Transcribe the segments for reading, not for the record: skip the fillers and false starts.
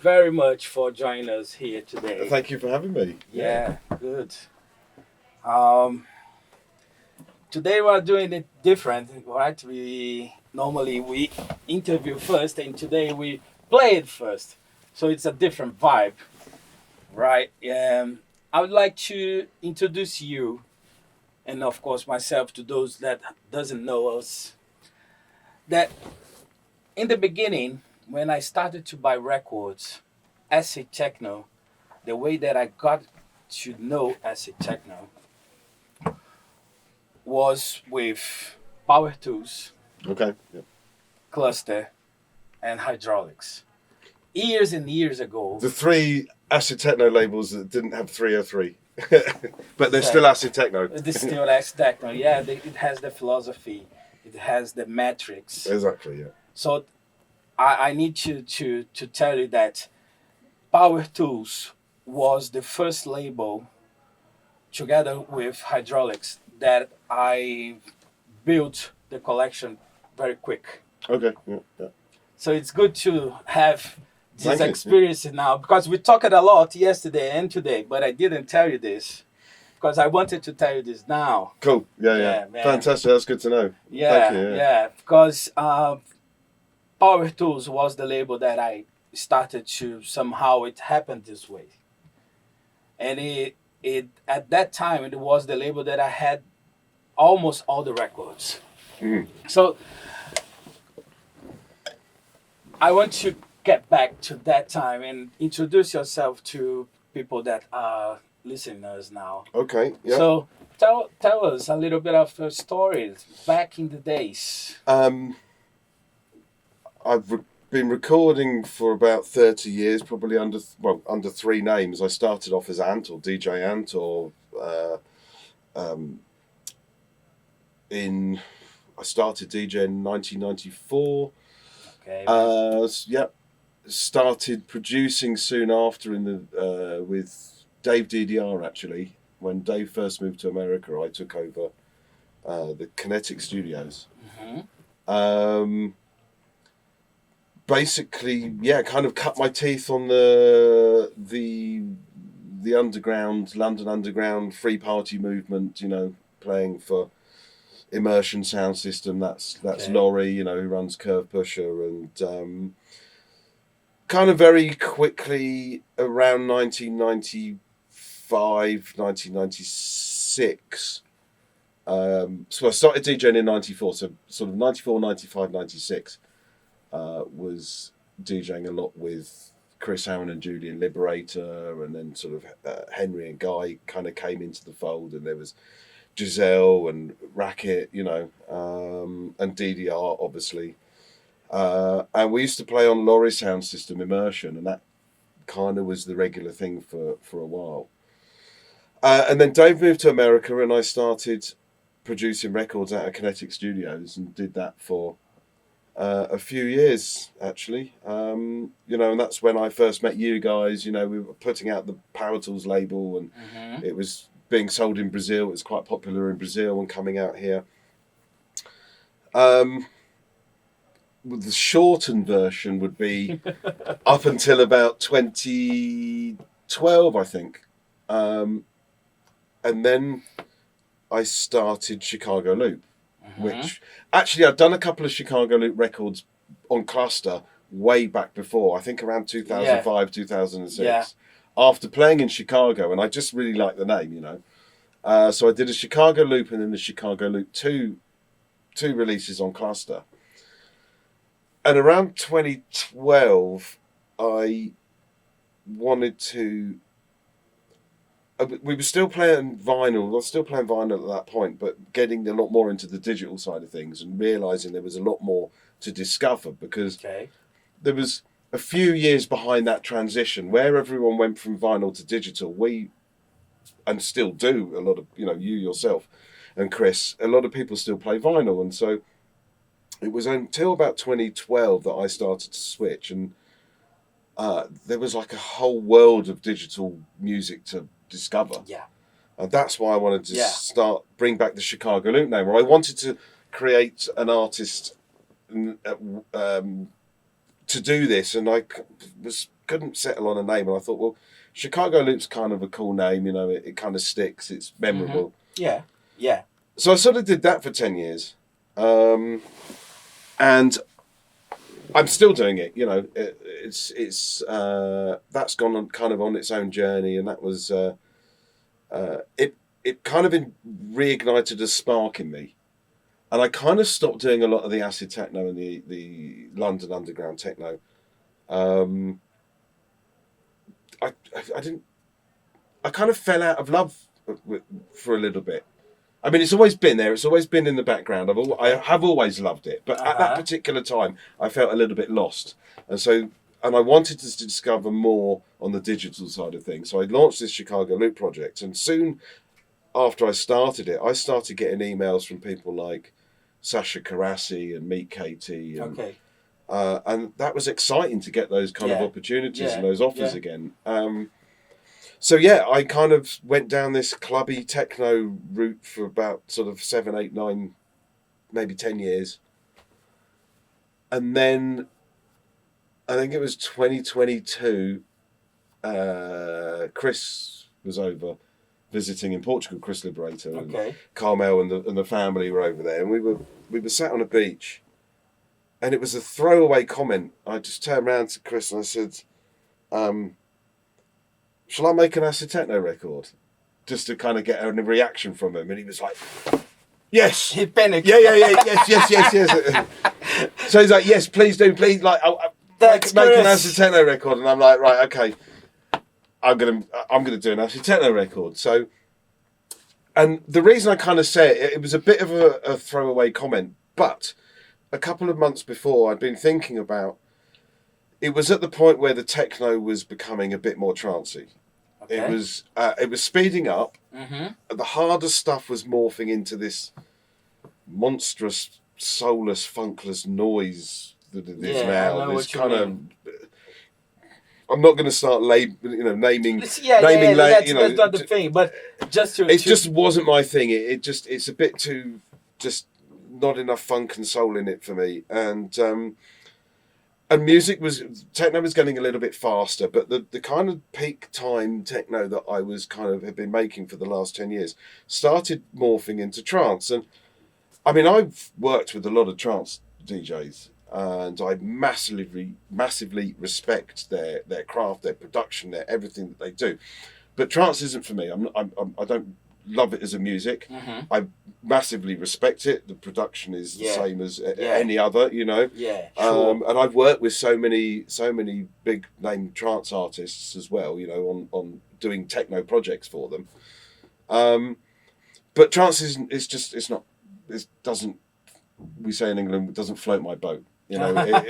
very much for joining us here today. Thank you for having me. Yeah, good. Um, Today we're doing it different, right? We interview first, and today we play it first. So it's a different vibe, right? I would like to introduce you, and of course myself, to those that doesn't know us. That in the beginning, when I started to buy records, Acid Techno, the way that I got to know Acid Techno was with power tools, Okay. Yeah. cluster, and hydraulics. Years and years ago. The three Acid Techno labels that didn't have 303, but they're Okay. still Acid Techno. This still Acid Techno. Yeah, it has the philosophy. It has the metrics. Exactly. Yeah. So I need to tell you that Power Tools was the first label, together with hydraulics, that I built the collection very quick. Okay. Yeah. Yeah. So it's good to have this Thank you. experience now, because we talked a lot yesterday and today, but I didn't tell you this because I wanted to tell you this now. Cool. Yeah. Yeah, Yeah. man. Fantastic. That's good to know. Yeah, Thank you, yeah. because Power Tools was the label that I started to somehow it happened this way, and it at that time it was the label that I had almost all the records. Mhm. So I want to get back to that time and introduce yourself to people that are listening to us now. Okay. Yeah. So tell us a little bit of your stories back in the days. I've been recording for about 30 years, probably under three names. I started off as Ant, or DJ Ant, or I started DJing in 1994. Okay. Started producing soon after with Dave DDR, actually. When Dave first moved to America, I took over the Kinetic Studios. Mhm. Basically, kind of cut my teeth on the underground, London underground free party movement. Playing for Immersion Sound System. That's Okay. Laurie, who runs Curve Pusher, and kind of very quickly around 1995, 1996. So I started DJing in 94. So sort of 94, 95, 96. Was DJing a lot with Chris Aaron and Julian Liberator, and then sort of Henry and Guy kind of came into the fold, and there was Giselle and Racket, and DDR, obviously. And we used to play on Laurie Sound System Immersion, and that kind of was the regular thing for a while. And then Dave moved to America, and I started producing records out of Kinetic Studios, and did that for a few years, actually. And that's when I first met you guys. We were putting out the Power Tools label, and Mhm. it was being sold in Brazil. It was quite popular in Brazil and coming out here. The shortened version would be up until about 2012, I think. And then I started Chicago Loop, which actually I'd done a couple of Chicago Loop records on Cluster way back before, I think around 2005, 2006. Yeah. After playing in Chicago, and I just really liked the name, So I did a Chicago Loop and then the Chicago Loop 2 releases on Cluster. And around 2012, I wanted to... we were still playing vinyl. I was still playing vinyl at that point, but getting a lot more into the digital side of things and realising there was a lot more to discover, because Okay. there was a few years behind that transition where everyone went from vinyl to digital. We, and still do, a lot of, you yourself and Chris, a lot of people still play vinyl. And so it was until about 2012 that I started to switch, and there was like a whole world of digital music to discover. Yeah. And that's why I wanted to bring back the Chicago Loop name. Or I wanted to create an artist to do this, and I was couldn't settle on a name, and I thought, well, Chicago Loop's kind of a cool name, you know, it kind of sticks, it's memorable. Yeah, yeah. So I sort of did that for 10 years. And I'm still doing it, you know. It's that's gone on, kind of on its own journey, and that was it kind of reignited a spark in me, and I kind of stopped doing a lot of the acid techno and the London underground techno. I didn't. I kind of fell out of love for a little bit. I mean, it's always been there. It's always been in the background. I have always loved it, but at that particular time, I felt a little bit lost, and I wanted to discover more on the digital side of things. So I launched this Chicago Loop project, and soon after I started it, I started getting emails from people like Sasha Karasi and Meet Katie, and that was exciting to get those kind of opportunities and those offers again. So yeah, I kind of went down this clubby techno route for about sort of 7, 8, 9, maybe 10 years. And then I think it was 2022, Chris was over visiting in Portugal, Chris Liberator, and Carmel and the family were over there, and we were sat on a beach, and it was a throwaway comment. I just turned around to Chris and I said, shall I make an acid techno record? Just to kind of get a reaction from him. And he was like, yes. He panicked. Yeah, yes. So he's like, yes, please do, please. Like, make an acid techno record. And I'm like, right, okay. I'm gonna do an acid techno record. So, and the reason I kind of say it was a bit of a throwaway comment, but a couple of months before, I'd been thinking about, it was at the point where the techno was becoming a bit more trancey. Okay. It was speeding up. Mm-hmm. The harder stuff was morphing into this monstrous, soulless, funkless noise that it is now. This kind of. I'm not going to start naming. That's not the thing. But just wasn't my thing. It's a bit too just not enough funk and soul in it for me, and techno was getting a little bit faster, but the kind of peak time techno that I was have been making for the last 10 years started morphing into trance. And I mean, I've worked with a lot of trance DJs, and I massively respect their craft, their production, their everything that they do. But trance isn't for me. I don't love it as a music. Mm-hmm. I massively respect it. The production is the same as any other, you know. Yeah, sure. And I've worked with so many big name trance artists as well, you know, on doing techno projects for them. But trance we say in England, it doesn't float my boat. You know, it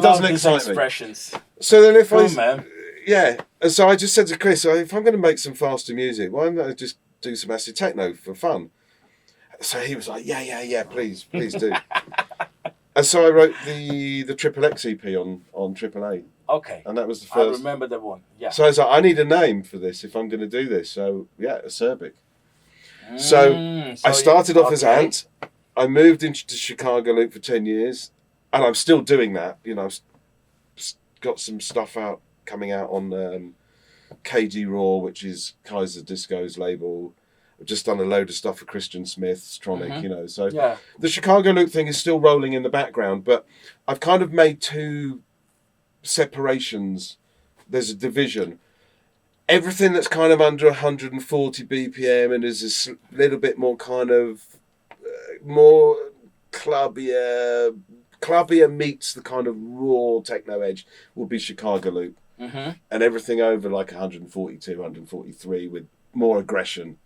doesn't excite me. So then and so I just said to Chris, if I'm going to make some faster music, why don't I just do some acid techno for fun? So he was like, yeah, please do. And so I wrote the Triple X EP on Triple A. Okay. And that was the first. I remember that one. Yeah. So I was like, I need a name for this if I'm going to do this. So yeah, ACERBIC. So I started off as Ant. I moved into Chicago Loop for 10 years, and I'm still doing that. You know, I've got some stuff coming out on KD Raw, which is Kaiser Disco's label. I've just done a load of stuff for Christian Smith's Tronic, you know. So the Chicago Loop thing is still rolling in the background, but I've kind of made two separations. There's a division. Everything that's kind of under 140 BPM and is a little bit more kind of more clubbier meets the kind of raw techno edge will be Chicago Loop. Mm-hmm. And everything over like 142, 143 with more aggression,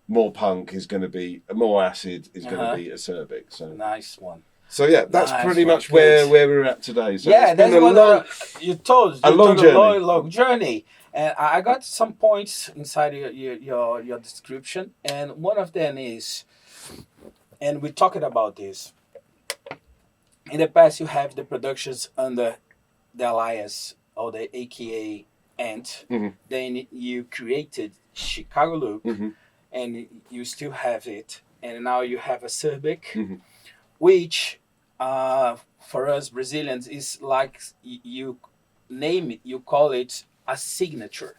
more punk is going to be, more acid is going to be ACERBIC. So nice one. So yeah, that's pretty much where we're at today. So yeah, that's what you told. A long journey. And I got some points inside your description, and one of them is, and we're talking about this. In the past, you have the productions under the alias or the AKA Ant. Mm-hmm. Then you created Chicago Loop, mm-hmm. and you still have it. And now you have ACERBIC, mm-hmm. which for us Brazilians, is like you name it, you call it a signature.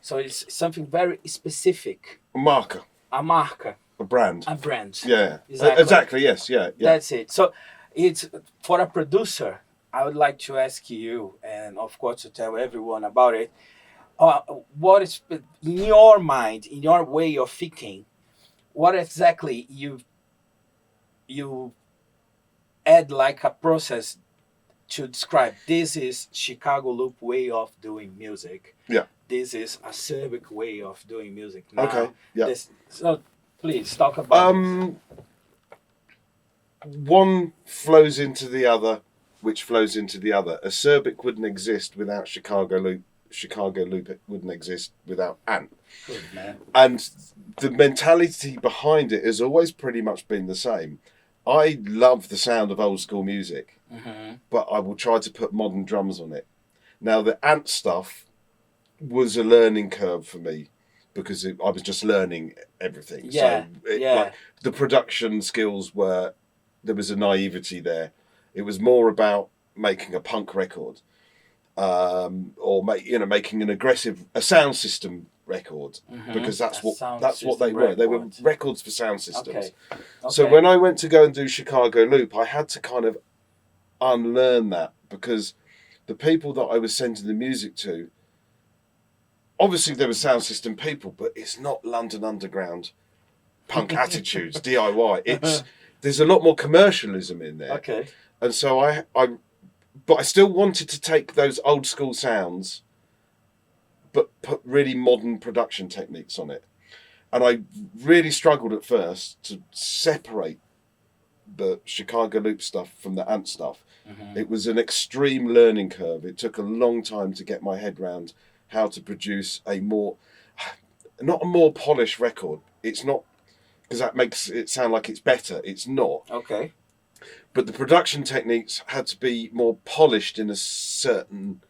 So it's something very specific. A marker, A marca, a brand. a brand. Yeah, Exactly. exactly. Yes, yeah, yeah. That's it. So it's for a producer. I would like to ask you, and of course to tell everyone about it. Uh, what is in your mind, in your way of thinking? What exactly you add like a process to describe? This is Chicago Loop way of doing music. Yeah. This is a Acerbic way of doing music. Now, Okay. Yeah. this. So please talk about this. One flows into the other, which flows into the other. ACERBIC wouldn't exist without Chicago Loop. Chicago Loop wouldn't exist without Ant. Good man. And the mentality behind it has always pretty much been the same. I love the sound of old school music, but I will try to put modern drums on it. Now, the Ant stuff was a learning curve for me because I was just learning everything. Yeah, So yeah. the production skills were, there was a naivety there. It was more about making a punk record, or making an aggressive sound system record, because that's what they were. They were records for sound systems. Okay. So when I went to go and do Chicago Loop, I had to kind of unlearn that, because the people that I was sending the music to, obviously there were sound system people, but it's not London Underground punk attitudes, DIY. There's a lot more commercialism in there. Okay. And so but I still wanted to take those old school sounds, but put really modern production techniques on it. And I really struggled at first to separate the Chicago Loop stuff from the Ant stuff. It was an extreme learning curve. It took a long time to get my head around how to produce not a more polished record. It's not, because that makes it sound like it's better. It's not. Okay. But the production techniques had to be more polished in a certain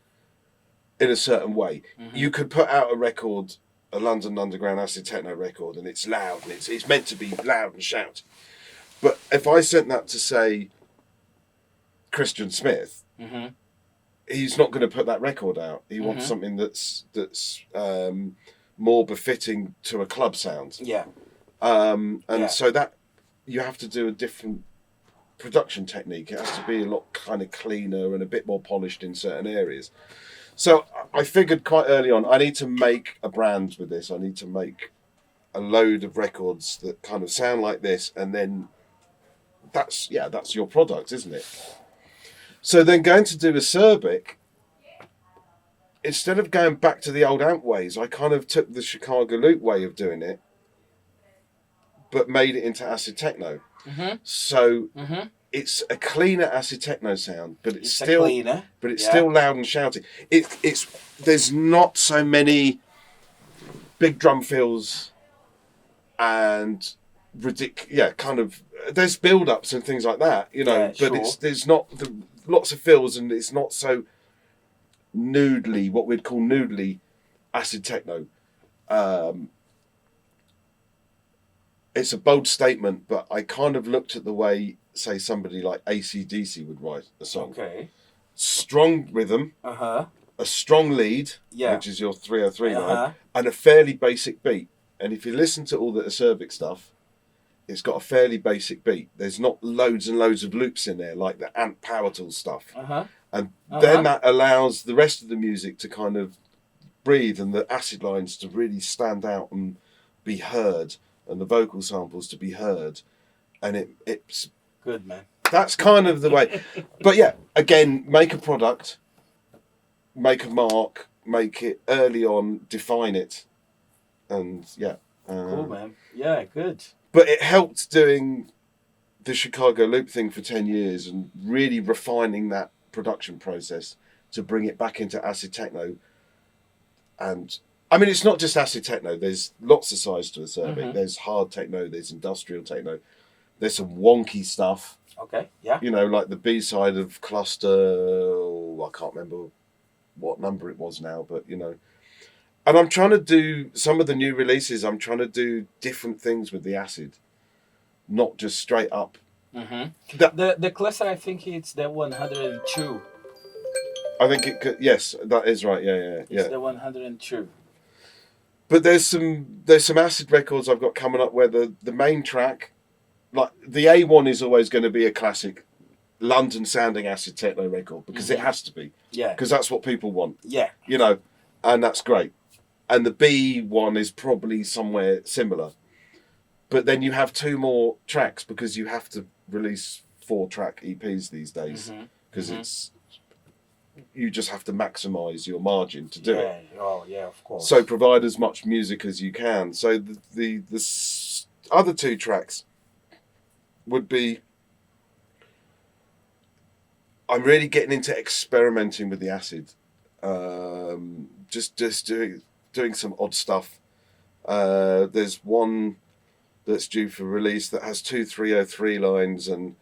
way. You could put out a record, a London Underground Acid Techno record, and it's loud, and it's meant to be loud and shout. But if I sent that to, say, Christian Smith, he's not going to put that record out. He wants something that's more befitting to a club sound. Yeah. So that you have to do a different production technique. It has to be a lot kind of cleaner and a bit more polished in certain areas. So I figured quite early on, I need to make a brand with this. I need to make a load of records that kind of sound like this, and then that's your product, isn't it? So then going to do ACERBIC, instead of going back to the old Ant ways, I kind of took the Chicago Loop way of doing it, but made it into Acid Techno. So it's a cleaner Acid Techno sound, but it's still cleaner, still loud and shouty. There's not so many big drum fills and there's build-ups and things like that, but there's not lots of fills, and it's not so noodly, what we'd call noodly Acid Techno. It's a bold statement, but I kind of looked at the way, say, somebody like AC/DC would write a song. Okay. Strong rhythm, a strong lead, which is your 303 and a fairly basic beat. And if you listen to all the ACERBIC stuff, it's got a fairly basic beat. There's not loads and loads of loops in there like the Ant Power Tool stuff. And then that allows the rest of the music to kind of breathe, and the acid lines to really stand out and be heard, and the vocal samples to be heard. And it's good, man. That's kind of the way. But yeah, again, make a product, make a mark, make it early on, define it, and cool, man. Yeah, good. But it helped doing the Chicago Loop thing for 10 years and really refining that production process to bring it back into Acid Techno. And I mean, it's not just Acid Techno. There's lots of sides to ACERBIC. There's hard techno, there's industrial techno, there's some wonky stuff. Okay, yeah. Like the B-side of Cluster, I can't remember what number it was now, but And I'm trying to do some of the new releases. I'm trying to do different things with the acid, not just straight up Mm-hmm. That, The cluster, I think it's the 102. I think it could. Yes, that is right. Yeah. It's the 102. But there's some acid records I've got coming up where the main track, like the A1, is always going to be a classic London sounding acid techno record because it has to be. Yeah. Because that's what people want. Yeah. You know, and that's great. And the B1 is probably somewhere similar. But then you have 2 more tracks because you have to release 4-track EPs these days because it's you just have to maximise your margin to do it. Oh, yeah, of course. So provide as much music as you can. So the other 2 tracks would be, I'm really getting into experimenting with the acid, just doing some odd stuff. There's one that's due for release that has 2 303 lines, and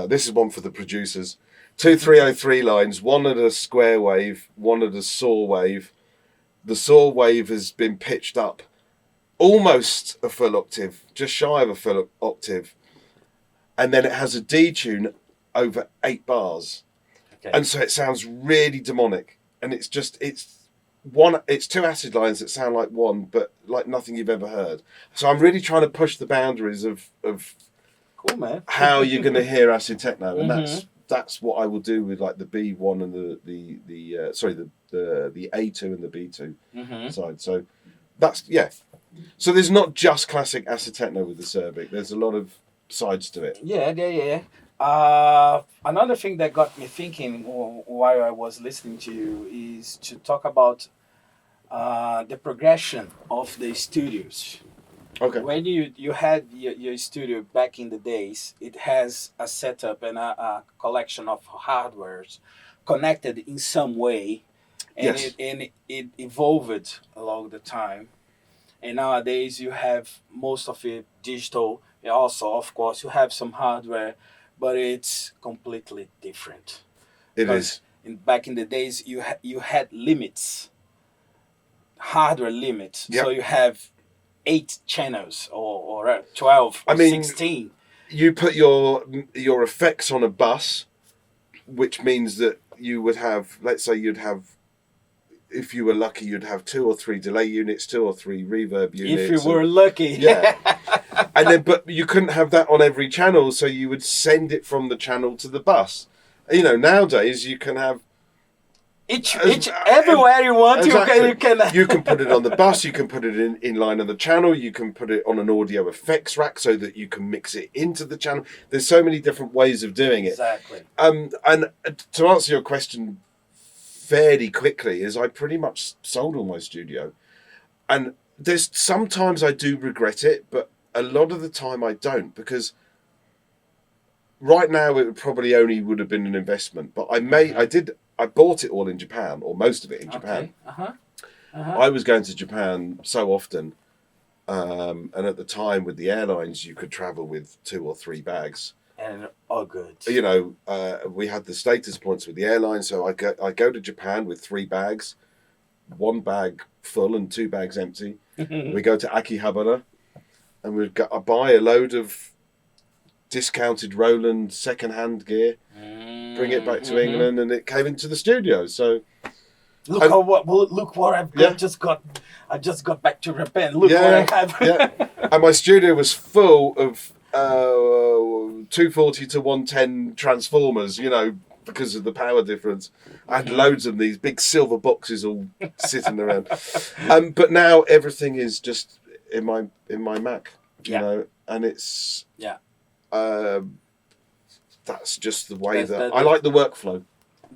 this is one for the producers. 2 303 lines, one at a square wave, one at a saw wave. The saw wave has been pitched up almost a full octave, just shy of a full octave, and then it has a D tune over 8 bars, and so it sounds really demonic. And it's 2 acid lines that sound like one, but like nothing you've ever heard. So I'm really trying to push the boundaries of cool, man. how you're going to hear acid techno, and that's what I will do with like the B1 and the A2 and the B2 side. So that's So there's not just classic acid techno with the ACERBIC. There's a lot of sides to it. Yeah. Another thing that got me thinking while I was listening to you is to talk about the progression of the studios. Okay. When you had your studio back in the days, it has a setup and a collection of hardwares connected in some way, and it evolved along the time. And nowadays you have most of it digital. Also, of course, you have some hardware, but it's completely different. It is. Back in the days, you had limits, hardware limits. Yep. So you have 8 channels or 12 or 16. You put your effects on a bus, which means that you would have, let's say you'd have, if you were lucky, you'd have 2 or 3 delay units, 2 or 3 reverb units. If you were lucky. Yeah. And then, but you couldn't have that on every channel, so you would send it from the channel to the bus. You know, nowadays you can have everywhere you want. Exactly. You can put it on the bus. You can put it in line on the channel. You can put it on an audio effects rack so that you can mix it into the channel. There's so many different ways of doing it. Exactly. And to answer your question fairly quickly, is I pretty much sold all my studio, and there's sometimes I do regret it, but a lot of the time I don't, because right now it probably only would have been an investment, but I bought it all in Japan, or most of it in Japan. I was going to Japan so often, and at the time with the airlines, you could travel with 2 or 3 bags. And all good. You know, we had the status points with the airline, so I go to Japan with 3 bags, 1 bag full and 2 bags empty. We go to Akihabara, and I buy a load of discounted Roland second-hand gear, bring it back to England, and it came into the studio. So look what I've got. I just got back to Japan. Look what I have. And my studio was full of 240 to 110 transformers, you know, because of the power difference. I had loads of these big silver boxes all sitting around. But now everything is just in my Mac, you know, and it's that's just the way I like the workflow.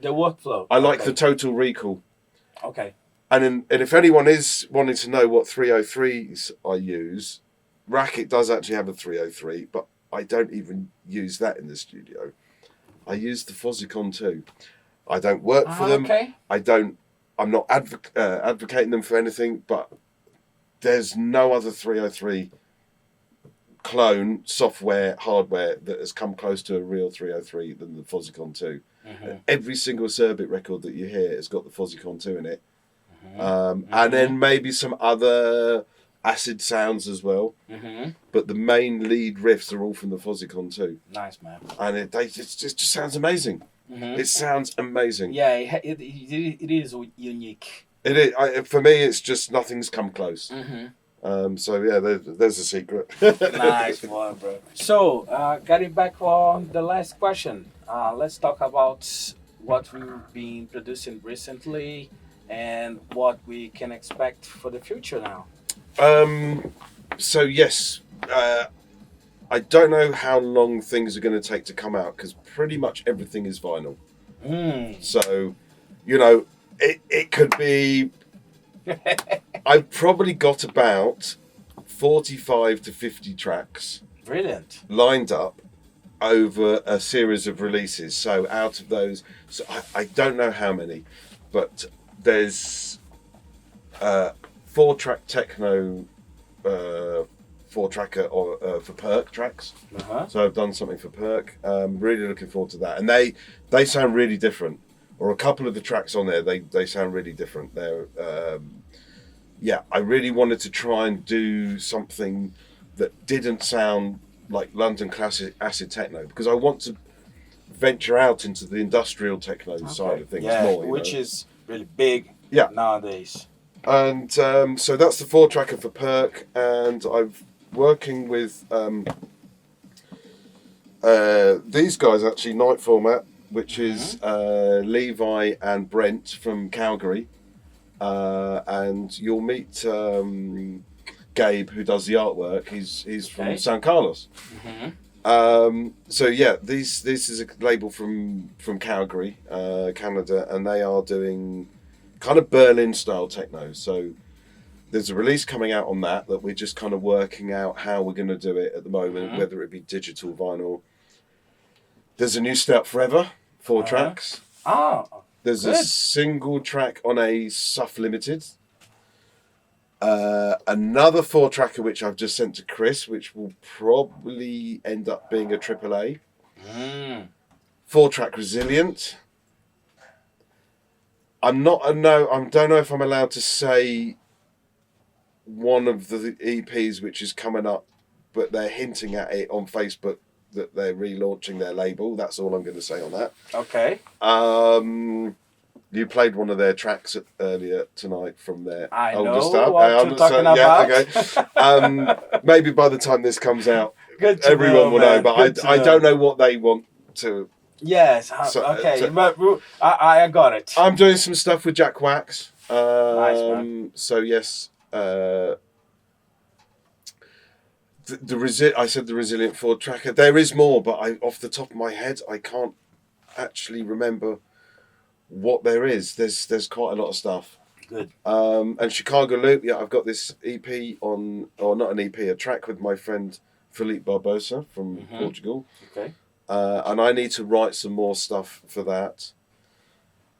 The workflow. I like the total recall. Okay. And if anyone is wanting to know what 303s I use, Racket does actually have a 303, but I don't even use that in the studio. I use the Fosicon 2. I don't work for them. Okay. I'm not advocating them for anything, but there's no other 303 clone software, hardware that has come close to a real 303 than the Fosicon 2. Every single ACERBIC record that you hear has got the Fosicon 2 in it. And then maybe some other acid sounds as well. Mm-hmm. But the main lead riffs are all from the Fozzicon too. Nice, man. And it just sounds amazing. Mm-hmm. It sounds amazing. Yeah, it is unique. It is, for me, it's just nothing's come close. Mm-hmm. So yeah, there's a secret. Nice one, bro. So, getting back on the last question, let's talk about what we've been producing recently and what we can expect for the future now. So yes, I don't know how long things are going to take to come out because pretty much everything is vinyl. So, you know, it could be. I've probably got about 45 to 50 tracks Brilliant. lined up over a series of releases. So out of those, so I don't know how many, but there's 4-track techno, 4-tracker for Perk tracks. Uh-huh. So I've done something for Perk. Really looking forward to that, and they sound really different. Or a couple of the tracks on there, they sound really different. They're yeah, I really wanted to try and do something that didn't sound like London classic acid techno because I want to venture out into the industrial techno side of things more. Which is really big nowadays. And so that's the 4-tracker for Perk, and I'm working with these guys actually, Night Format, which is Levi and Brent from Calgary. And you'll meet Gabe, who does the artwork. He's from San Carlos. So yeah, this is a label from Calgary, Canada, and they are doing kind of Berlin style techno. So there's a release coming out on that we're just kind of working out how we're going to do it at the moment, whether it be digital, vinyl. There's a new Step Forever, 4 tracks. There's a single track on a Suff Limited. Another 4-tracker which I've just sent to Chris, which will probably end up being a AAA. 4-track Resilient. I don't know if I'm allowed to say one of the EPs which is coming up, but they're hinting at it on Facebook that they're relaunching their label. That's all I'm going to say on that. Okay. You played one of their tracks earlier tonight from their older know stuff. what you're talking about. Yeah, okay. Maybe by the time this comes out, everyone will know. But I don't know what they want to. Yes. But I got it. I'm doing some stuff with Jack Wax. Nice, man. So yes, I said the Resilient 4-tracker. There is more, but off the top of my head, I can't actually remember what there is. There's quite a lot of stuff. Good. And Chicago Loop. Yeah, I've got this EP on, or not an EP, a track with my friend Felipe Barbosa from Portugal. Okay. And I need to write some more stuff for that.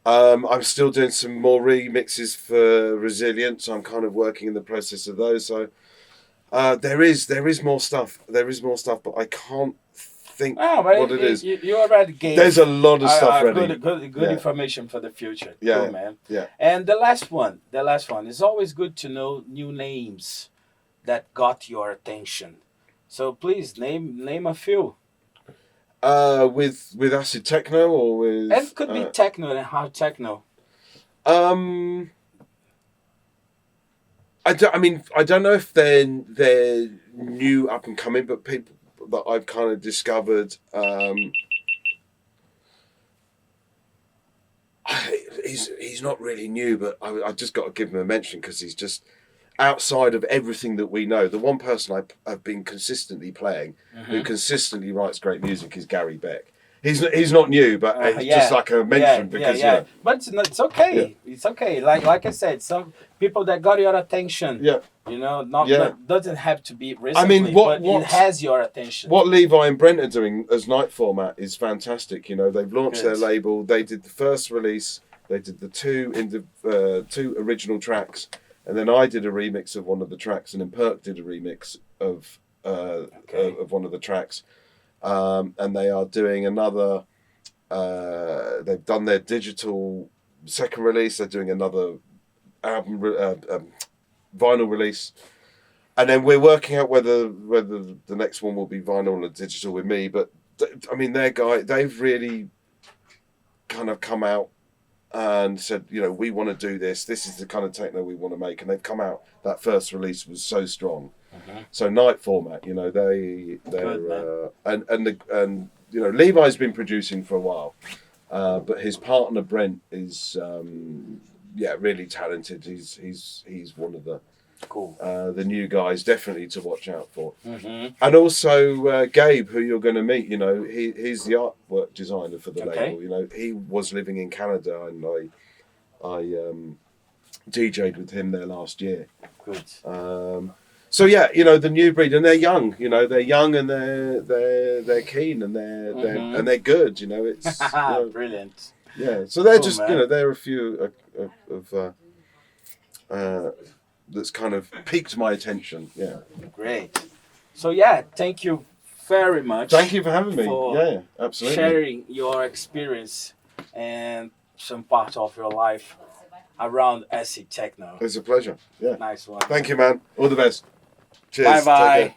I'm still doing some more remixes for Resilient, so I'm kind of working in the process of those. So there is more stuff. There is more stuff, but I can't think what it is. You already gave. There's a lot of stuff ready. Good information for the future. Yeah, cool, man. Yeah. And the last one. It's always good to know new names that got your attention. So please name a few. With Acid Techno or with. And it could be techno and hard techno. I don't know if they're new up and coming, but people that I've kind of discovered. He's not really new, but I just got to give him a mention because he's just outside of everything that we know. The one person I've been consistently playing, who consistently writes great music, is Gary Beck. He's not new, but it's just like a mention because But it's okay. Yeah. It's okay. Like I said, some people that got your attention. Yeah. You know, doesn't have to be recently. But it has your attention. What Levi and Brent are doing as Night Format is fantastic. You know, they've launched their label. They did the first release. They did the two original tracks, and then I did a remix of one of the tracks, and then Perk did a remix of one of the tracks. And they are doing another. They've done their digital second release. They're doing another album, vinyl release. and then we're working out whether the next one will be vinyl or digital with me. But I mean, they've really kind of come out and said, you know, we want to do this. This is the kind of techno we want to make, and they've come out. That first release was so strong. So Night Format, you know, and you know, Levi's been producing for a while, but his partner Brent is really talented. He's one of the new guys definitely to watch out for. And also Gabe, who you're going to meet, you know, he's the artwork designer for the label. You know, he was living in Canada, and I DJ'd with him there last year. Good. So yeah, you know, the new breed, and they're young. You know, they're young, and they're keen, and they're good. You know, it's you know, brilliant. Yeah, so they're Cool, just man. you know, they're a few of that's kind of piqued my attention. Yeah. Great. So yeah, thank you very much. Thank you for having me. For Yeah, absolutely. sharing your experience and some part of your life around Acid Techno. It's a pleasure. Yeah. Nice one. Thank you, man. All the best. Cheers. Bye Take bye. care.